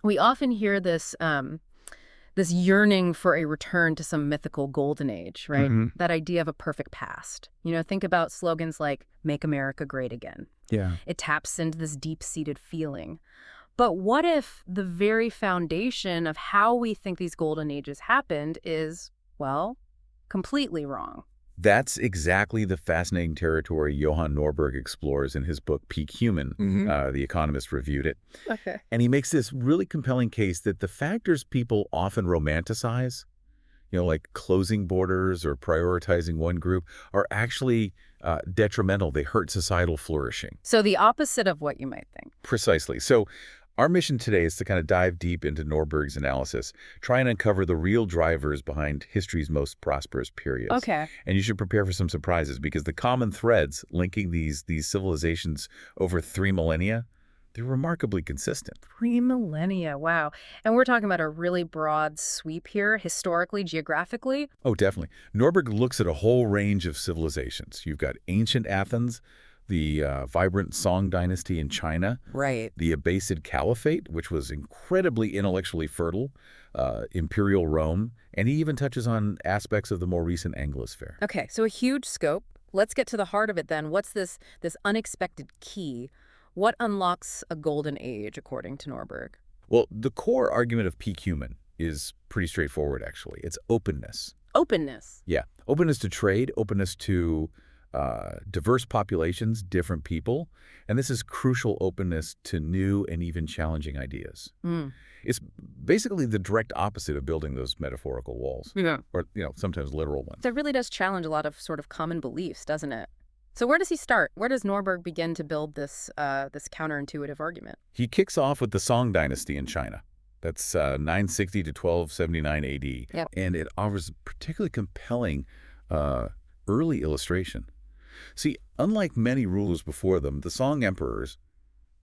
We often hear this yearning for a return to some mythical golden age, right? Hmm. That idea of a perfect past. Think about slogans like "Make America Great Again." Yeah. It taps into this deep-seated feeling. But what if the very foundation of how we think these golden ages happened is, well, completely wrong? That's exactly the fascinating territory Johan Norberg explores in his book Peak Human. The Economist reviewed it. Okay. And he makes this really compelling case that the factors people often romanticize, like closing borders or prioritizing one group, are actually detrimental. They hurt societal flourishing. So the opposite of what you might think. Precisely. So our mission today is to kind of dive deep into Norberg's analysis, try and uncover the real drivers behind history's most prosperous periods. Okay. And you should prepare for some surprises because the common threads linking these civilizations over 3 millennia, they're remarkably consistent. 3 millennia, wow. And we're talking about a really broad sweep here, historically, geographically. Oh, definitely. Norberg looks at a whole range of civilizations. You've got ancient Athens, the vibrant Song dynasty in China, Right. the Abbasid Caliphate, which was incredibly intellectually fertile, Imperial Rome, and he even touches on aspects of the more recent Anglosphere. Okay, so a huge scope. Let's get to the heart of it then. What's this unexpected key? What unlocks a golden age, according to Norberg? Well, the core argument of Peak Human is pretty straightforward, actually. It's openness. Openness. Yeah, openness to trade, openness to diverse populations, different people, and this is crucial openness to new and even challenging ideas. It's basically the direct opposite of building those metaphorical walls, Yeah. or sometimes literal ones. That really does challenge a lot of sort of common beliefs, doesn't it? So where does he start? Where does Norberg begin to build this counterintuitive argument? He kicks off with the Song dynasty in China. That's 960 to 1279 AD, Yep. and it offers a particularly compelling early illustration. See, unlike many rulers before them, the Song emperors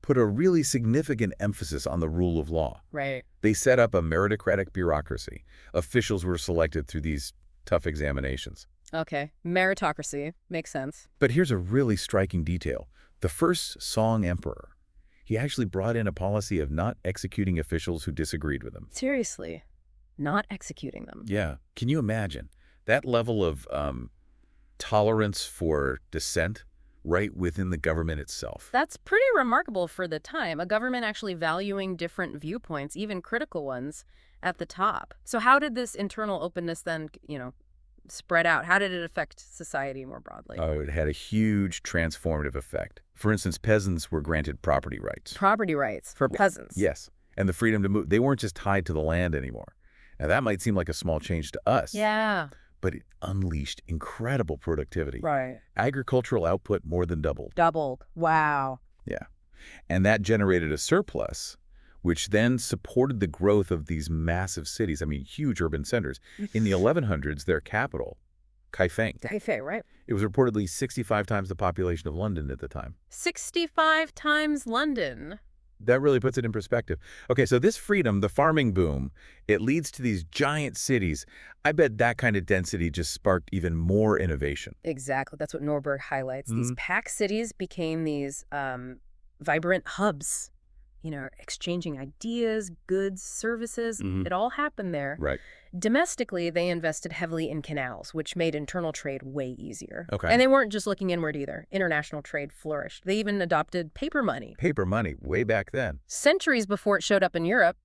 put a really significant emphasis on the rule of law. Right. They set up a meritocratic bureaucracy. Officials were selected through these tough examinations. Okay. Meritocracy. Makes sense. But here's a really striking detail. The first Song emperor, he actually brought in a policy of not executing officials who disagreed with him. Seriously. Not executing them. Yeah. Can you imagine that level of tolerance for dissent right within the government itself? That's pretty remarkable for the time, a government actually valuing different viewpoints, even critical ones, at the top. So how did this internal openness then, spread out? How did it affect society more broadly? Oh, it had a huge transformative effect. For instance, peasants were granted property rights. Property rights for peasants. Yes, and the freedom to move. They weren't just tied to the land anymore. Now, that might seem like a small change to us. Yeah. But it unleashed incredible productivity. Right. Agricultural output more than doubled. Doubled. Wow. Yeah. And that generated a surplus, which then supported the growth of these massive cities. I mean, huge urban centers. In the 1100s, their capital, Kaifeng, Taipei, right? it was reportedly 65 times the population of London at the time. 65 times London. That really puts it in perspective. Okay, so this freedom, the farming boom, it leads to these giant cities. I bet that kind of density just sparked even more innovation. Exactly. That's what Norberg highlights. These packed cities became these vibrant hubs, exchanging ideas, goods, services. It all happened there. Right. Domestically, they invested heavily in canals, which made internal trade way easier. Okay. And they weren't just looking inward either. International trade flourished. They even adopted paper money. Paper money, way back then. Centuries before it showed up in Europe,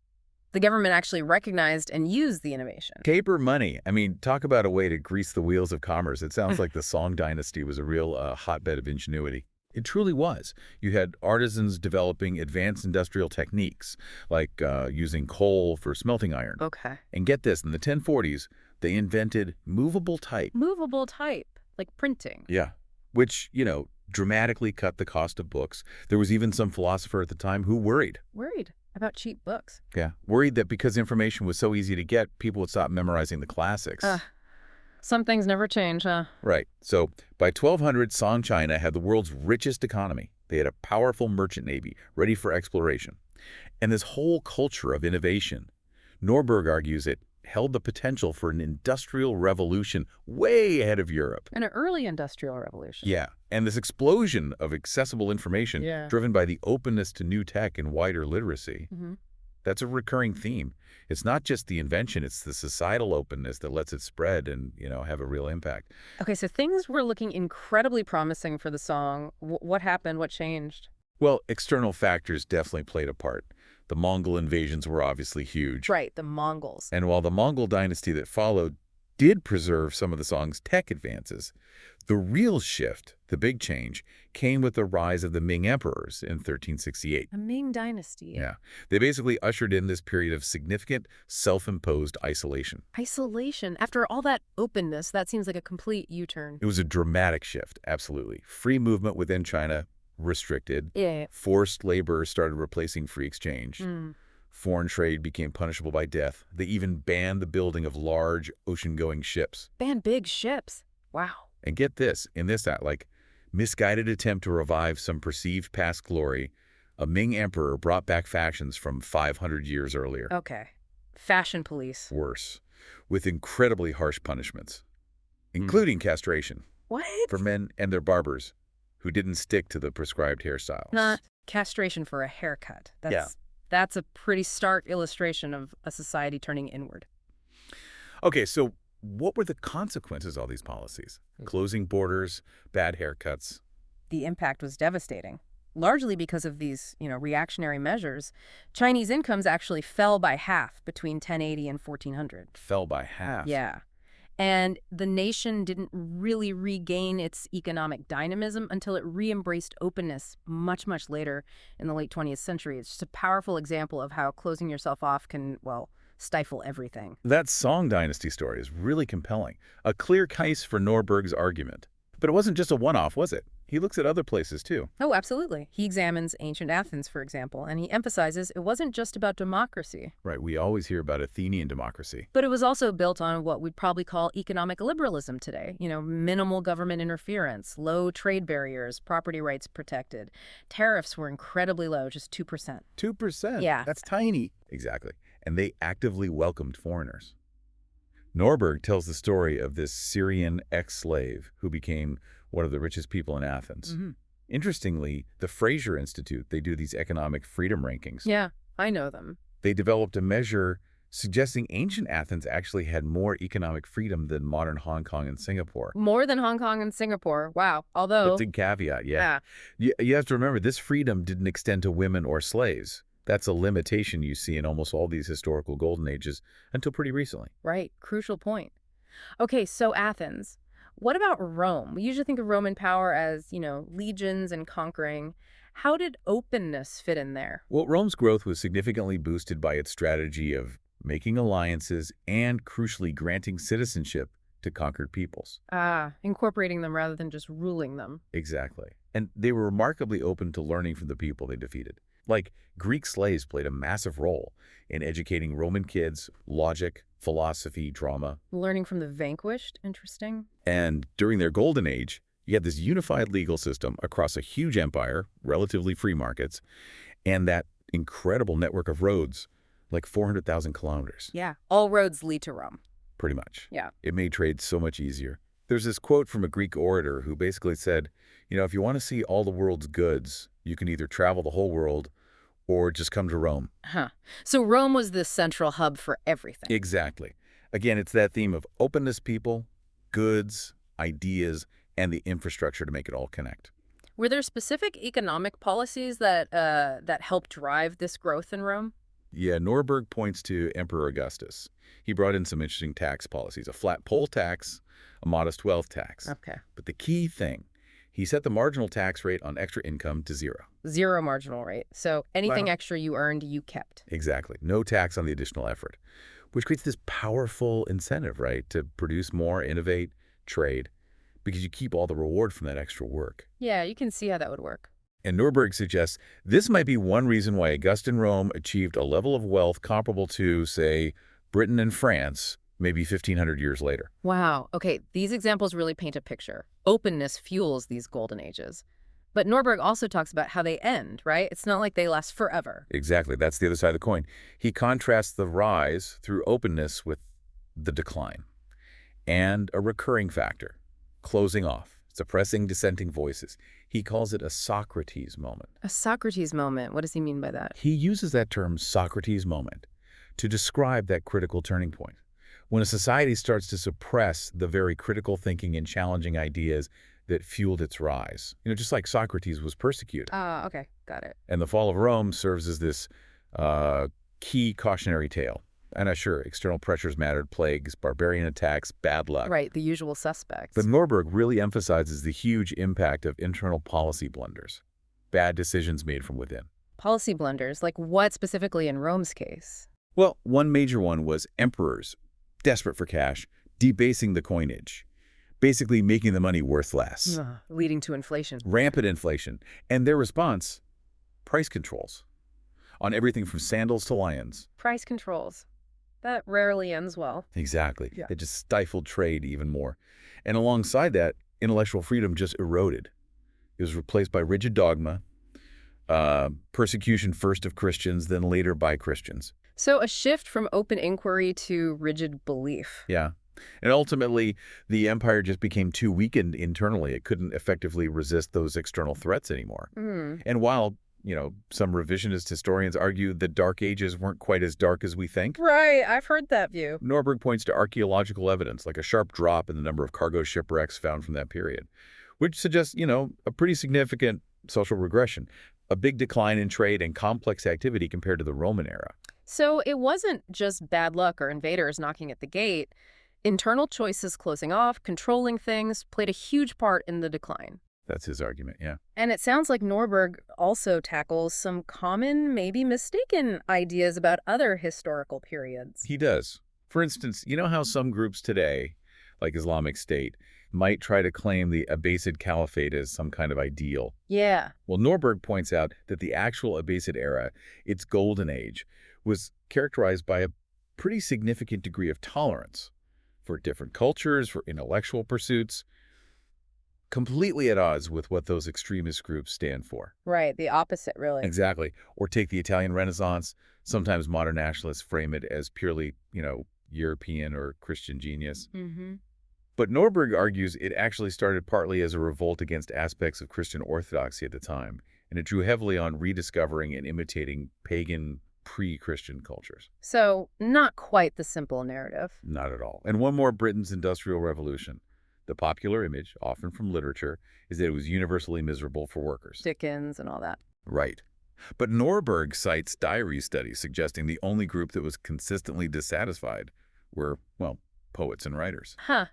the government actually recognized and used the innovation. Paper money. I mean, talk about a way to grease the wheels of commerce. It sounds like the Song dynasty was a real hotbed of ingenuity. It truly was. You had artisans developing advanced industrial techniques, like using coal for smelting iron. Okay. And get this, in the 1040s, they invented movable type. Movable type, like printing. Yeah. Which, dramatically cut the cost of books. There was even some philosopher at the time who worried. Worried about cheap books. Yeah. Worried that because information was so easy to get, people would stop memorizing the classics. Some things never change, huh? Right. So by 1200, Song China had the world's richest economy. They had a powerful merchant navy ready for exploration. And this whole culture of innovation, Norberg argues it held the potential for an industrial revolution way ahead of Europe. An early industrial revolution. Yeah. And this explosion of accessible information driven by the openness to new tech and wider literacy, That's a recurring theme. It's not just the invention, it's the societal openness that lets it spread and, have a real impact. Okay, so things were looking incredibly promising for the song. What happened? What changed? Well, external factors definitely played a part. The Mongol invasions were obviously huge. Right, the Mongols. And while the Mongol dynasty that followed did preserve some of the song's tech advances, the real shift, the big change, came with the rise of the Ming emperors in 1368. The Ming Dynasty. Yeah. They basically ushered in this period of significant self-imposed isolation. Isolation. After all that openness, that seems like a complete U-turn. It was a dramatic shift, absolutely. Free movement within China restricted. Yeah. Forced labor started replacing free exchange. Foreign trade became punishable by death. They even banned the building of large ocean-going ships. Banned big ships. Wow. And get this, in this misguided attempt to revive some perceived past glory, a Ming emperor brought back fashions from 500 years earlier. Okay. Fashion police. Worse, with incredibly harsh punishments, including castration What? for men and their barbers who didn't stick to the prescribed hairstyles. Not castration for a haircut. That's a pretty stark illustration of a society turning inward. Okay, so what were the consequences of all these policies? Closing borders, bad haircuts. The impact was devastating. Largely because of these, reactionary measures, Chinese incomes actually fell by half between 1080 and 1400. Fell by half. Yeah. And the nation didn't really regain its economic dynamism until it re-embraced openness much, much later in the late 20th century. It's just a powerful example of how closing yourself off can, stifle everything. That Song Dynasty story is really compelling. A clear case for Norberg's argument. But it wasn't just a one-off, was it? He looks at other places, too. Oh, absolutely. He examines ancient Athens, for example, and he emphasizes it wasn't just about democracy. Right, we always hear about Athenian democracy. But it was also built on what we'd probably call economic liberalism today. Minimal government interference, low trade barriers, property rights protected. Tariffs were incredibly low, just 2%. 2%? Yeah. That's tiny. Exactly. And they actively welcomed foreigners. Norberg tells the story of this Syrian ex-slave who became one of the richest people in Athens. Interestingly, the Fraser Institute, they do these economic freedom rankings. Yeah, I know them. They developed a measure suggesting ancient Athens actually had more economic freedom than modern Hong Kong and Singapore. More than Hong Kong and Singapore. Wow. Although... That's a caveat, yeah. You have to remember, this freedom didn't extend to women or slaves. That's a limitation you see in almost all these historical golden ages until pretty recently. Right. Crucial point. Okay, so Athens. What about Rome? We usually think of Roman power as, legions and conquering. How did openness fit in there? Well, Rome's growth was significantly boosted by its strategy of making alliances and, crucially, granting citizenship to conquered peoples. Incorporating them rather than just ruling them. Exactly. And they were remarkably open to learning from the people they defeated. Like, Greek slaves played a massive role in educating Roman kids, logic, philosophy, drama. Learning from the vanquished? Interesting. And during their golden age, you had this unified legal system across a huge empire, relatively free markets, and that incredible network of roads, like 400,000 kilometers. Yeah. All roads lead to Rome. Pretty much. Yeah. It made trade so much easier. There's this quote from a Greek orator who basically said, if you want to see all the world's goods, you can either travel the whole world or just come to Rome. So Rome was the central hub for everything. Exactly. Again, it's that theme of openness, people, goods, ideas, and the infrastructure to make it all connect. Were there specific economic policies that helped drive this growth in Rome? Yeah, Norberg points to Emperor Augustus. He brought in some interesting tax policies, a flat poll tax, a modest wealth tax. Okay. But the key thing, he set the marginal tax rate on extra income to 0. 0 marginal rate. So anything extra you earned, you kept. Exactly. No tax on the additional effort, which creates this powerful incentive, right, to produce more, innovate, trade, because you keep all the reward from that extra work. Yeah, you can see how that would work. And Norberg suggests this might be one reason why Augustan Rome achieved a level of wealth comparable to, say, Britain and France, maybe 1,500 years later. Wow. Okay, these examples really paint a picture. Openness fuels these golden ages. But Norberg also talks about how they end, right? It's not like they last forever. Exactly. That's the other side of the coin. He contrasts the rise through openness with the decline. And a recurring factor, closing off. suppressing dissenting voices. He calls it a Socrates moment. A Socrates moment. What does he mean by that? He uses that term, Socrates moment, to describe that critical turning point. When a society starts to suppress the very critical thinking and challenging ideas that fueled its rise. Just like Socrates was persecuted. Okay. Got it. And the fall of Rome serves as this key cautionary tale. And sure, external pressures mattered, plagues, barbarian attacks, bad luck. Right, the usual suspects. But Norberg really emphasizes the huge impact of internal policy blunders, bad decisions made from within. Policy blunders, like what specifically in Rome's case? Well, one major one was emperors, desperate for cash, debasing the coinage, basically making the money worth less. Leading to inflation. Rampant inflation. And their response, price controls on everything from sandals to lions. Price controls. That rarely ends well. Exactly. Yeah. It just stifled trade even more. And alongside that, intellectual freedom just eroded. It was replaced by rigid dogma, persecution first of Christians, then later by Christians. So a shift from open inquiry to rigid belief. Yeah. And ultimately, the empire just became too weakened internally. It couldn't effectively resist those external threats anymore. And while some revisionist historians argue the Dark Ages weren't quite as dark as we think. Right, I've heard that view. Norberg points to archaeological evidence, like a sharp drop in the number of cargo shipwrecks found from that period, which suggests, a pretty significant social regression, a big decline in trade and complex activity compared to the Roman era. So it wasn't just bad luck or invaders knocking at the gate. Internal choices closing off, controlling things, played a huge part in the decline. That's his argument, yeah. And it sounds like Norberg also tackles some common, maybe mistaken ideas about other historical periods. He does. For instance, you know how some groups today, like Islamic State, might try to claim the Abbasid Caliphate as some kind of ideal? Yeah. Well, Norberg points out that the actual Abbasid era, its golden age, was characterized by a pretty significant degree of tolerance for different cultures, for intellectual pursuits, completely at odds with what those extremist groups stand for. Right, the opposite, really. Exactly. Or take the Italian Renaissance. Sometimes modern nationalists frame it as purely, European or Christian genius. But Norberg argues it actually started partly as a revolt against aspects of Christian orthodoxy at the time, and it drew heavily on rediscovering and imitating pagan pre-Christian cultures. So, not quite the simple narrative. Not at all. And one more, Britain's Industrial Revolution. The popular image, often from literature, is that it was universally miserable for workers. Dickens and all that. Right. But Norberg cites diary studies suggesting the only group that was consistently dissatisfied were, poets and writers. Huh.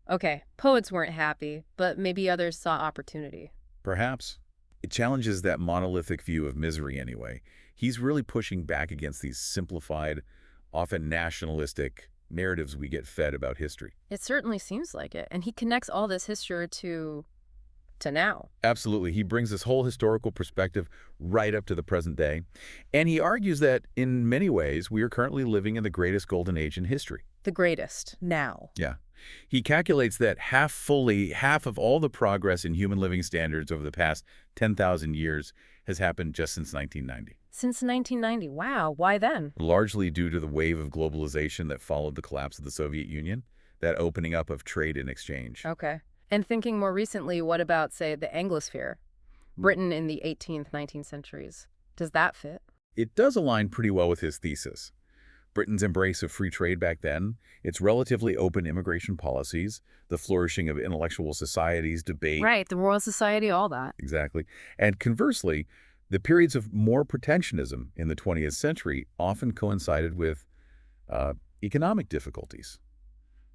Okay, poets weren't happy, but maybe others saw opportunity. Perhaps. It challenges that monolithic view of misery anyway. He's really pushing back against these simplified, often nationalistic narratives we get fed about history. It certainly seems like it. And he connects all this history to now. Absolutely. He brings this whole historical perspective right up to the present day. And he argues that, in many ways, we are currently living in the greatest golden age in history. The greatest. Now. Yeah. He calculates that half of all the progress in human living standards over the past 10,000 years has happened just since 1990. Since 1990. Wow. Why then? Largely due to the wave of globalization that followed the collapse of the Soviet Union, that opening up of trade and exchange. Okay. And thinking more recently, what about, say, the Anglosphere? Britain in the 18th, 19th centuries. Does that fit? It does align pretty well with his thesis. Britain's embrace of free trade back then, its relatively open immigration policies, the flourishing of intellectual societies, debate. Right, the Royal Society, all that. Exactly. And conversely, the periods of more protectionism in the 20th century often coincided with economic difficulties.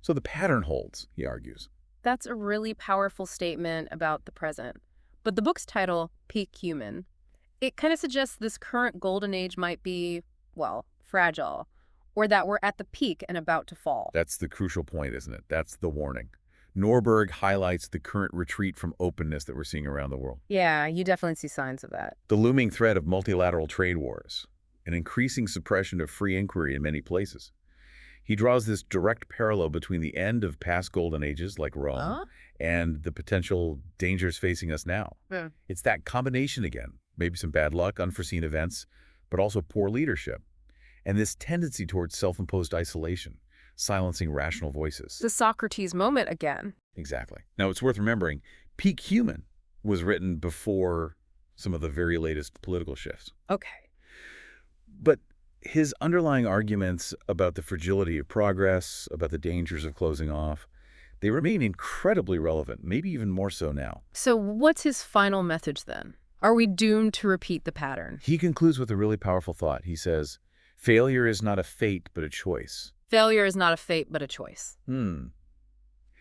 So the pattern holds, he argues. That's a really powerful statement about the present. But the book's title, Peak Human, it kind of suggests this current golden age might be, fragile, or that we're at the peak and about to fall. That's the crucial point, isn't it? That's the warning. Norberg highlights the current retreat from openness that we're seeing around the world. Yeah, you definitely see signs of that. The looming threat of multilateral trade wars, an increasing suppression of free inquiry in many places. He draws this direct parallel between the end of past golden ages like Rome and the potential dangers facing us now. Yeah. It's that combination again, maybe some bad luck, unforeseen events, but also poor leadership. And this tendency towards self-imposed isolation, silencing rational voices. The Socrates moment again. Exactly. Now, it's worth remembering, Peak Human was written before some of the very latest political shifts. Okay. But his underlying arguments about the fragility of progress, about the dangers of closing off, they remain incredibly relevant, maybe even more so now. So what's his final message then? Are we doomed to repeat the pattern? He concludes with a really powerful thought. He says, failure is not a fate, but a choice. Failure is not a fate, but a choice.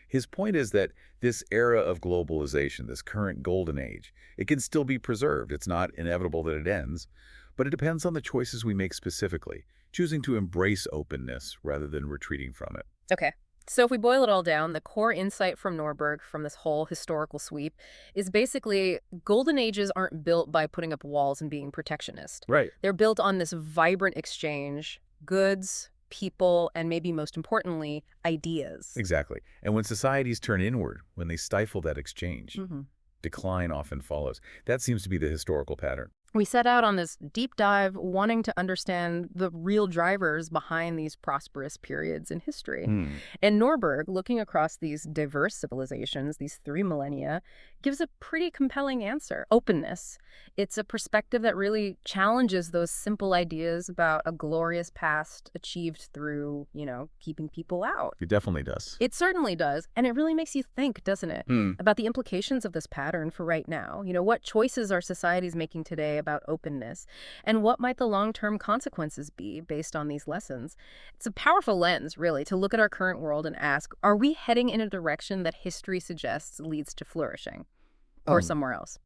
His point is that this era of globalization, this current golden age, it can still be preserved. It's not inevitable that it ends, but it depends on the choices we make specifically, choosing to embrace openness rather than retreating from it. Okay. So if we boil it all down, the core insight from Norberg from this whole historical sweep is basically golden ages aren't built by putting up walls and being protectionist. Right. They're built on this vibrant exchange, goods, people, and maybe most importantly, ideas. Exactly. And when societies turn inward, when they stifle that exchange, Mm-hmm. decline often follows. That seems to be the historical pattern. We set out on this deep dive wanting to understand the real drivers behind these prosperous periods in history. And Norberg, looking across these diverse civilizations, these 3 millennia, gives a pretty compelling answer. Openness. It's a perspective that really challenges those simple ideas about a glorious past achieved through, keeping people out. It definitely does. It certainly does. And it really makes you think, doesn't it, about the implications of this pattern for right now. What choices are societies making today about openness? And what might the long-term consequences be based on these lessons? It's a powerful lens, really, to look at our current world and ask, are we heading in a direction that history suggests leads to flourishing? Or somewhere else?